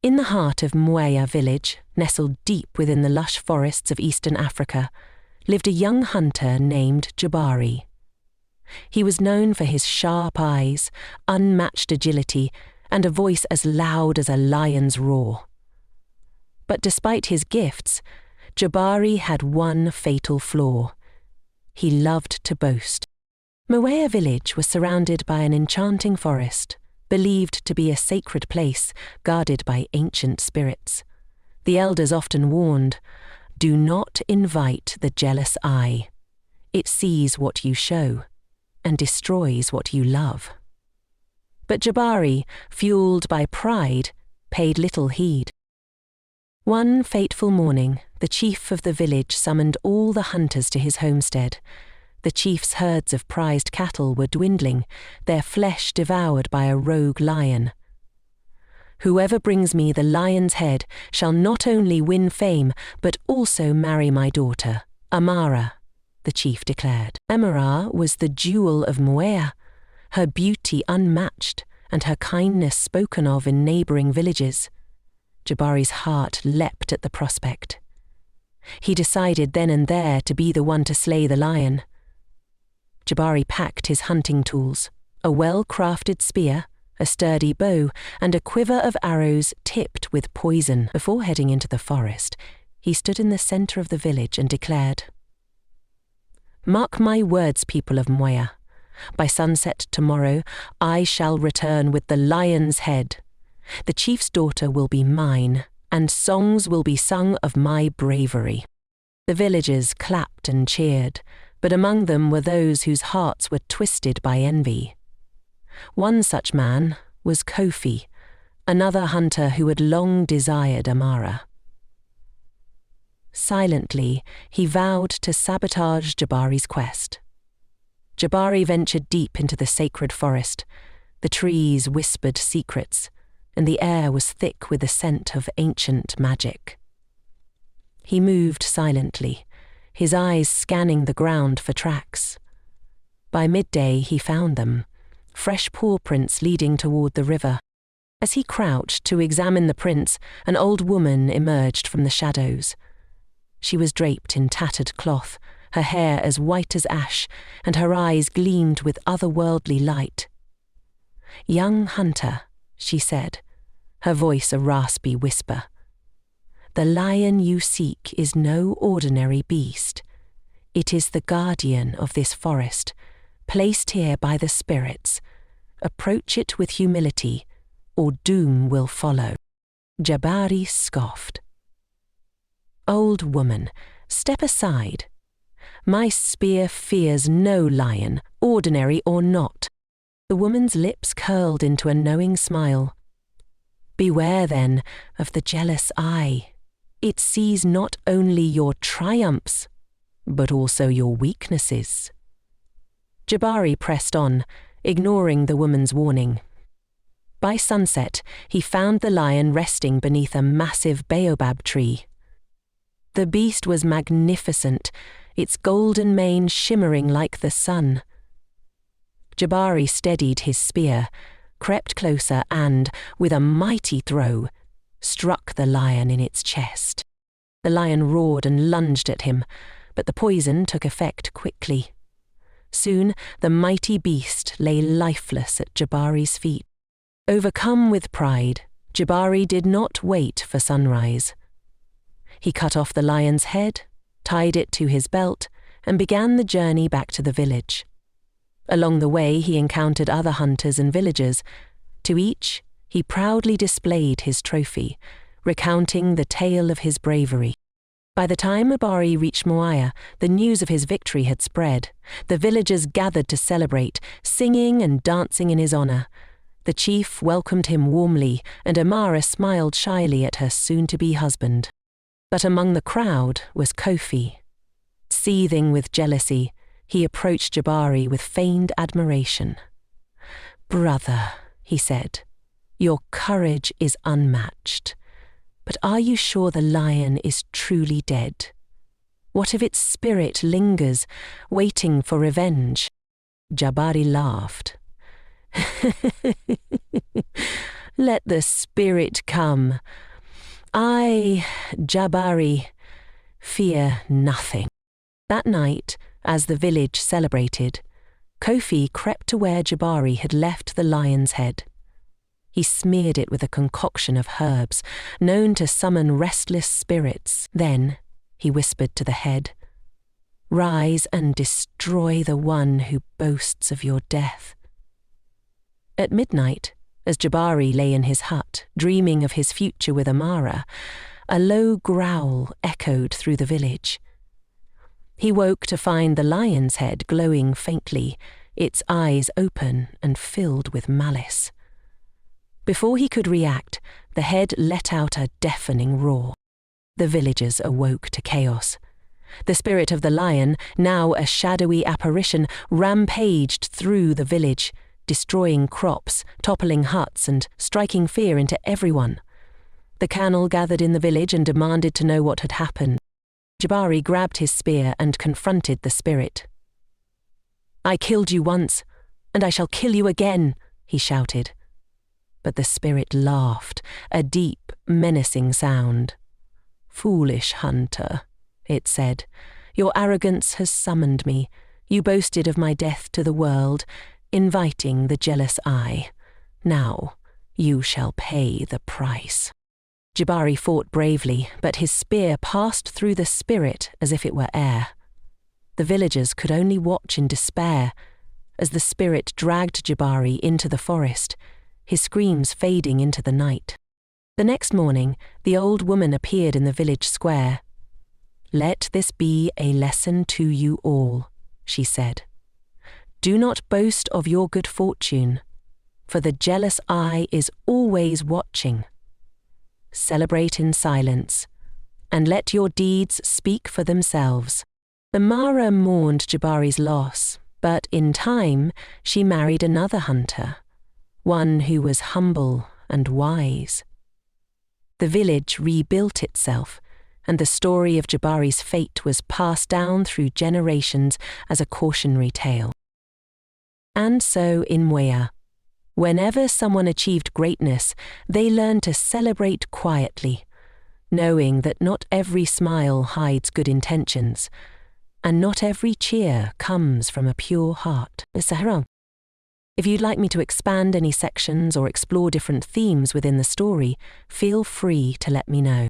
In the heart of Mwea village, nestled deep within the lush forests of eastern Africa, lived a young hunter named Jabari. He was known for his sharp eyes, unmatched agility, and a voice as loud as a lion's roar. But despite his gifts, Jabari had one fatal flaw. He loved to boast. Mwea village was surrounded by an enchanting forest, believed to be a sacred place guarded by ancient spirits. The elders often warned, "Do not invite the jealous eye. It sees what you show and destroys what you love." But Jabari, fueled by pride, paid little heed. One fateful morning, the chief of the village summoned all the hunters to his homestead. The chief's herds of prized cattle were dwindling, their flesh devoured by a rogue lion. "Whoever brings me the lion's head shall not only win fame, but also marry my daughter, Amara," the chief declared. Amara was the jewel of Mwea, her beauty unmatched and her kindness spoken of in neighbouring villages. Jabari's heart leapt at the prospect. He decided then and there to be the one to slay the lion. Jabari packed his hunting tools, a well-crafted spear, a sturdy bow, and a quiver of arrows tipped with poison. Before heading into the forest, he stood in the centre of the village and declared, "Mark my words, people of Mwea. By sunset tomorrow, I shall return with the lion's head. The chief's daughter will be mine, and songs will be sung of my bravery." The villagers clapped and cheered, but among them were those whose hearts were twisted by envy. One such man was Kofi, another hunter who had long desired Amara. Silently, he vowed to sabotage Jabari's quest. Jabari ventured deep into the sacred forest. The trees whispered secrets, and the air was thick with the scent of ancient magic. He moved silently, his eyes scanning the ground for tracks. By midday he found them, fresh paw prints leading toward the river. As he crouched to examine the prints, an old woman emerged from the shadows. She was draped in tattered cloth, her hair as white as ash, and her eyes gleamed with otherworldly light. "Young hunter," she said, her voice a raspy whisper, "the lion you seek is no ordinary beast. It is the guardian of this forest, placed here by the spirits. Approach it with humility, or doom will follow." Jabari scoffed. "Old woman, step aside. My spear fears no lion, ordinary or not." The woman's lips curled into a knowing smile. "Beware, then, of the jealous eye. It sees not only your triumphs, but also your weaknesses." Jabari pressed on, ignoring the woman's warning. By sunset, he found the lion resting beneath a massive baobab tree. The beast was magnificent, its golden mane shimmering like the sun. Jabari steadied his spear, crept closer and, with a mighty throw, struck the lion in its chest. The lion roared and lunged at him, but the poison took effect quickly. Soon the mighty beast lay lifeless at Jabari's feet. Overcome with pride, Jabari did not wait for sunrise. He cut off the lion's head, tied it to his belt, and began the journey back to the village. Along the way he encountered other hunters and villagers. To each, he proudly displayed his trophy, recounting the tale of his bravery. By the time Jabari reached Mwea, the news of his victory had spread. The villagers gathered to celebrate, singing and dancing in his honor. The chief welcomed him warmly, and Amara smiled shyly at her soon-to-be husband. But among the crowd was Kofi. Seething with jealousy, he approached Jabari with feigned admiration. "Brother," he said, "your courage is unmatched. But are you sure the lion is truly dead? What if its spirit lingers, waiting for revenge?" Jabari laughed. Let the spirit come. I, Jabari, fear nothing." That night, as the village celebrated, Kofi crept to where Jabari had left the lion's head. He smeared it with a concoction of herbs, known to summon restless spirits. Then, he whispered to the head, "Rise and destroy the one who boasts of your death." At midnight, as Jabari lay in his hut, dreaming of his future with Amara, a low growl echoed through the village. He woke to find the lion's head glowing faintly, its eyes open and filled with malice. Before he could react, the head let out a deafening roar. The villagers awoke to chaos. The spirit of the lion, now a shadowy apparition, rampaged through the village, destroying crops, toppling huts, and striking fear into everyone. The Camel gathered in the village and demanded to know what had happened. Jabari grabbed his spear and confronted the spirit. "I killed you once, and I shall kill you again," he shouted. But the spirit laughed, a deep, menacing sound. "Foolish hunter," it said, "your arrogance has summoned me. You boasted of my death to the world, inviting the jealous eye. Now you shall pay the price." Jabari fought bravely, but his spear passed through the spirit as if it were air. The villagers could only watch in despair as the spirit dragged Jabari into the forest, his screams fading into the night. The next morning, the old woman appeared in the village square. "Let this be a lesson to you all," she said. "Do not boast of your good fortune, for the jealous eye is always watching. Celebrate in silence, and let your deeds speak for themselves." The Mara mourned Jabari's loss, but in time she married another hunter, one who was humble and wise. The village rebuilt itself, and the story of Jabari's fate was passed down through generations as a cautionary tale. And so in Mwea, whenever someone achieved greatness, they learned to celebrate quietly, knowing that not every smile hides good intentions, and not every cheer comes from a pure heart. If you'd like me to expand any sections or explore different themes within the story, feel free to let me know.